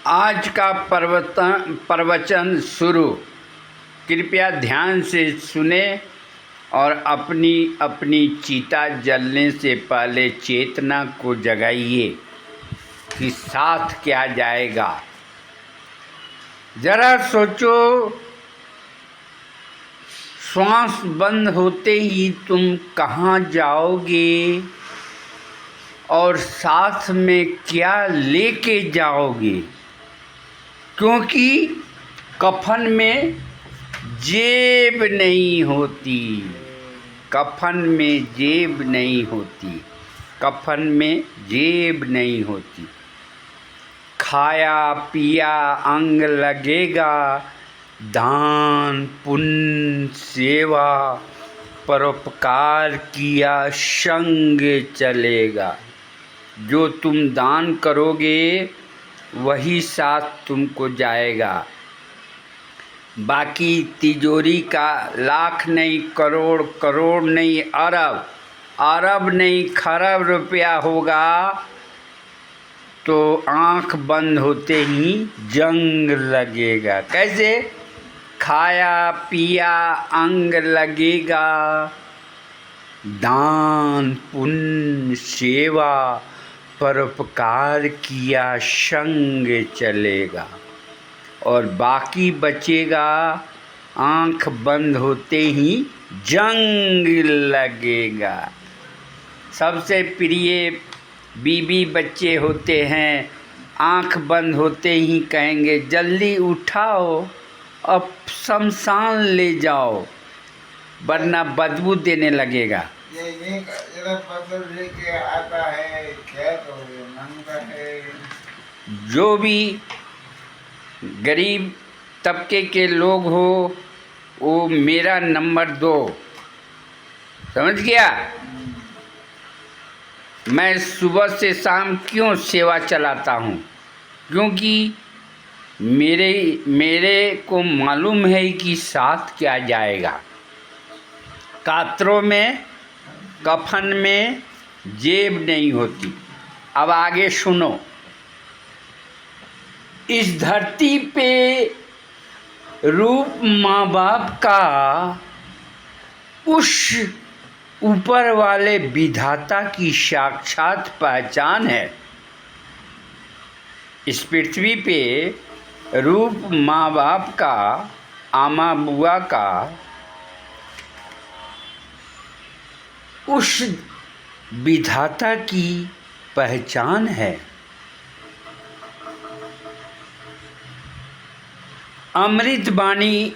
आज का प्रवचन शुरू। कृपया ध्यान से सुने और अपनी अपनी चिता जलने से पहले चेतना को जगाइए कि साथ क्या जाएगा। जरा सोचो, श्वास बंद होते ही तुम कहाँ जाओगे और साथ में क्या लेके जाओगे, क्योंकि कफन में जेब नहीं होती। कफन में जेब नहीं होती। कफन में जेब नहीं होती। खाया पिया अंग लगेगा, दान पुण्य सेवा परोपकार किया संग चलेगा। जो तुम दान करोगे वही साथ तुमको जाएगा। बाकी तिजोरी का लाख नहीं, करोड़ करोड़ नहीं, अरब अरब नहीं, खरब रुपया होगा तो आँख बंद होते ही जंग लगेगा। कैसे? खाया पिया अंग लगेगा, दान पुण्य सेवा परोपकार किया संग चलेगा, और बाकी बचेगा आँख बंद होते ही जंग लगेगा। सबसे प्रिय बीवी बच्चे होते हैं, आँख बंद होते ही कहेंगे जल्दी उठाओ, अब शमशान ले जाओ, वरना बदबू देने लगेगा। ये फसल लेके आता है, खेत मांगता है। जो भी गरीब तबके के लोग हो, वो मेरा नंबर दो। समझ गया? मैं सुबह से शाम क्यों सेवा चलाता हूँ? क्योंकि मेरे को मालूम है कि साथ क्या जाएगा। कातरों में, कफन में जेब नहीं होती। अब आगे सुनो। इस धरती पे रूप माँ बाप का उस ऊपर वाले विधाता की साक्षात पहचान है। इस पृथ्वी पे रूप माँ बाप का, आमा बुआ का, उस विधाता की पहचान है। अमृतवाणी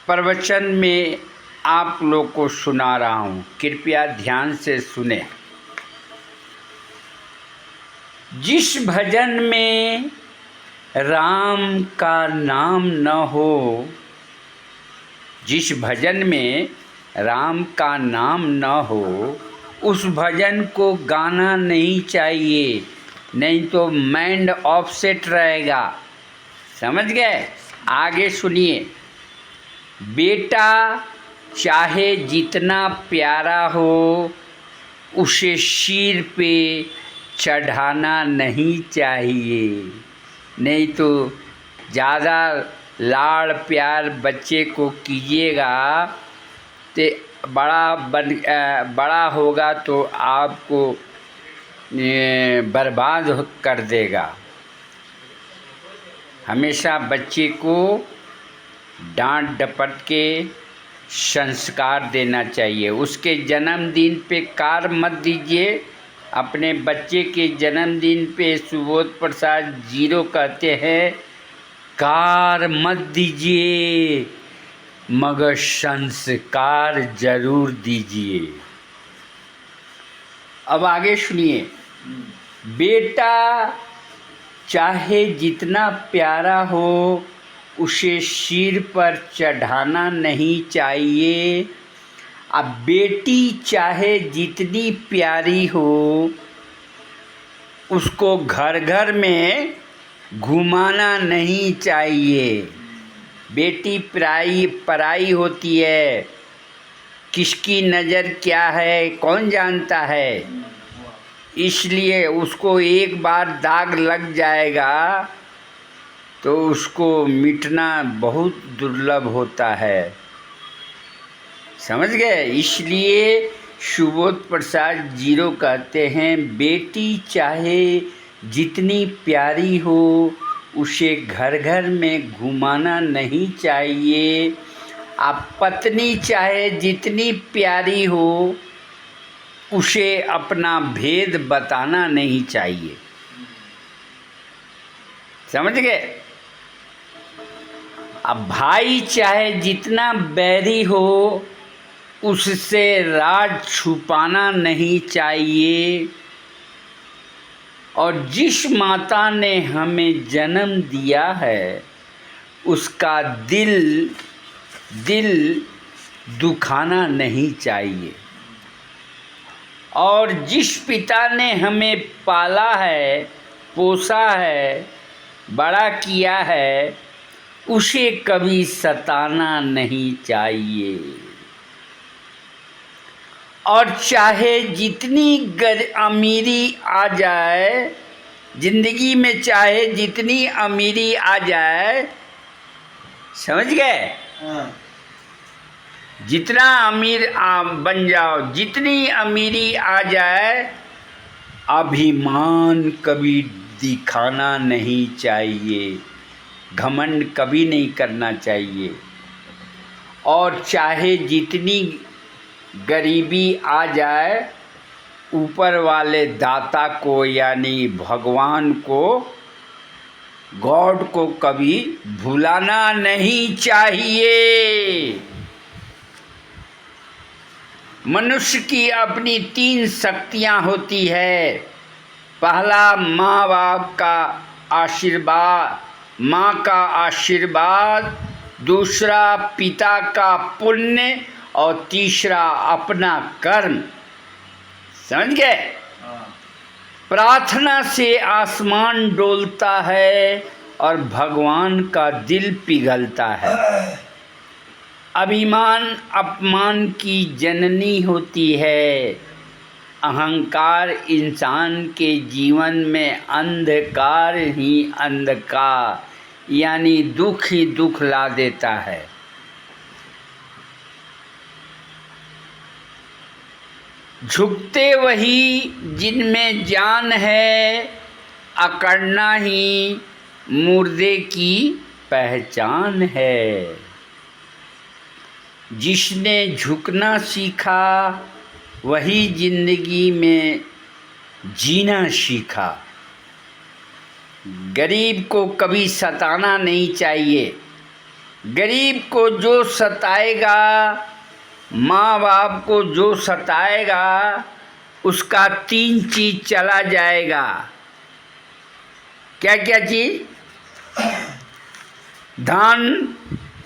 प्रवचन में आप लोग को सुना रहा हूँ, कृपया ध्यान से सुने। जिस भजन में राम का नाम न हो, जिस भजन में राम का नाम न हो, उस भजन को गाना नहीं चाहिए, नहीं तो माइंड ऑफसेट रहेगा। समझ गए? आगे सुनिए। बेटा चाहे जितना प्यारा हो, उसे सिर पे चढ़ाना नहीं चाहिए, नहीं तो ज़्यादा लाड़ प्यार बच्चे को कीजिएगा तो बड़ा होगा तो आपको बर्बाद कर देगा। हमेशा बच्चे को डांट डपट के संस्कार देना चाहिए। उसके जन्मदिन पे कार मत दीजिए। अपने बच्चे के जन्मदिन पे सुबोध प्रसाद जीरो कहते हैं, कार मत दीजिए, मगर संस्कार जरूर दीजिए। अब आगे सुनिए। बेटा चाहे जितना प्यारा हो, उसे सिर पर चढ़ाना नहीं चाहिए। अब बेटी चाहे जितनी प्यारी हो, उसको घर घर में घुमाना नहीं चाहिए। बेटी पराई होती है, किसकी नज़र क्या है कौन जानता है। इसलिए उसको एक बार दाग लग जाएगा तो उसको मिटना बहुत दुर्लभ होता है, समझ गए। इसलिए सुबोध प्रसाद जीरो कहते हैं, बेटी चाहे जितनी प्यारी हो उसे घर घर में घुमाना नहीं चाहिए। आप पत्नी चाहे जितनी प्यारी हो उसे अपना भेद बताना नहीं चाहिए, समझ गए। अब भाई चाहे जितना बैरी हो उससे राज छुपाना नहीं चाहिए। और जिस माता ने हमें जन्म दिया है उसका दिल दुखाना नहीं चाहिए। और जिस पिता ने हमें पाला है, पोसा है, बड़ा किया है, उसे कभी सताना नहीं चाहिए। और चाहे जितनी अमीरी आ जाए जिंदगी में, चाहे जितनी अमीरी आ जाए, समझ गए, जितना अमीर बन जाओ, जितनी अमीरी आ जाए, अभिमान कभी दिखाना नहीं चाहिए, घमंड कभी नहीं करना चाहिए। और चाहे जितनी गरीबी आ जाए, ऊपर वाले दाता को यानी भगवान को, गॉड को कभी भुलाना नहीं चाहिए। मनुष्य की अपनी 3 शक्तियां होती है। पहला माँ बाप का आशीर्वाद, माँ का आशीर्वाद, दूसरा पिता का पुण्य, और तीसरा अपना कर्म, समझ गए। प्रार्थना से आसमान डोलता है और भगवान का दिल पिघलता है। अभिमान अपमान की जननी होती है। अहंकार इंसान के जीवन में अंधकार ही अंधकार यानी दुख ही दुख ला देता है। झुकते वही जिनमें जान है, अकड़ना ही मुर्दे की पहचान है। जिसने झुकना सीखा वही जिंदगी में जीना सीखा। गरीब को कभी सताना नहीं चाहिए। गरीब को जो सताएगा, माँ बाप को जो सताएगा, उसका 3 चीज़ चला जाएगा। क्या क्या चीज़? धन,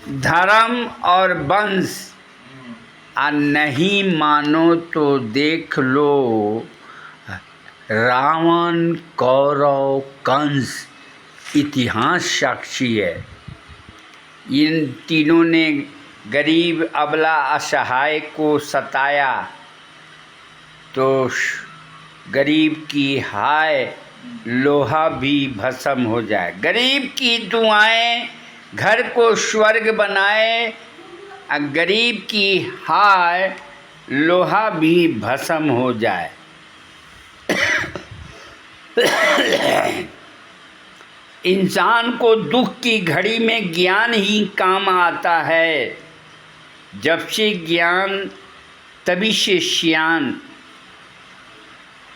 धर्म और वंश। और नहीं मानो तो देख लो रावण, कौरव, कंस, इतिहास साक्षी है। इन तीनों ने गरीब, अबला, असहाय को सताया तो गरीब की हाय लोहा भी भस्म हो जाए। गरीब की दुआएं घर को स्वर्ग बनाए, गरीब की हाय लोहा भी भस्म हो जाए। इंसान को दुख की घड़ी में ज्ञान ही काम आता है। जब से ज्ञान तभी से सियान,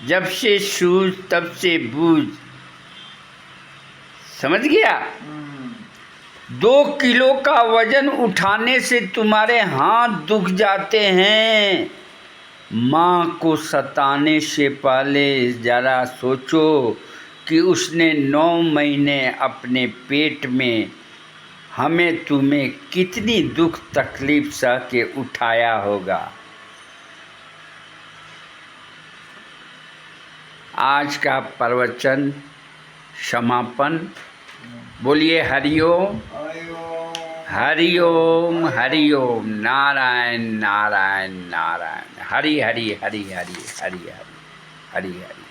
जब से सूझ तब से बूझ, समझ गया। 2 किलो का वजन उठाने से तुम्हारे हाथ दुख जाते हैं। माँ को सताने से पहले ज़रा सोचो कि उसने 9 महीने अपने पेट में हमें तुम्हें कितनी दुख तकलीफ सह के उठाया होगा। आज का प्रवचन समापन। बोलिए हरिओम हरिओम हरिओम। नारायण नारायण नारायण। हरि हरि हरि हरि हरि हरि हरि हरि।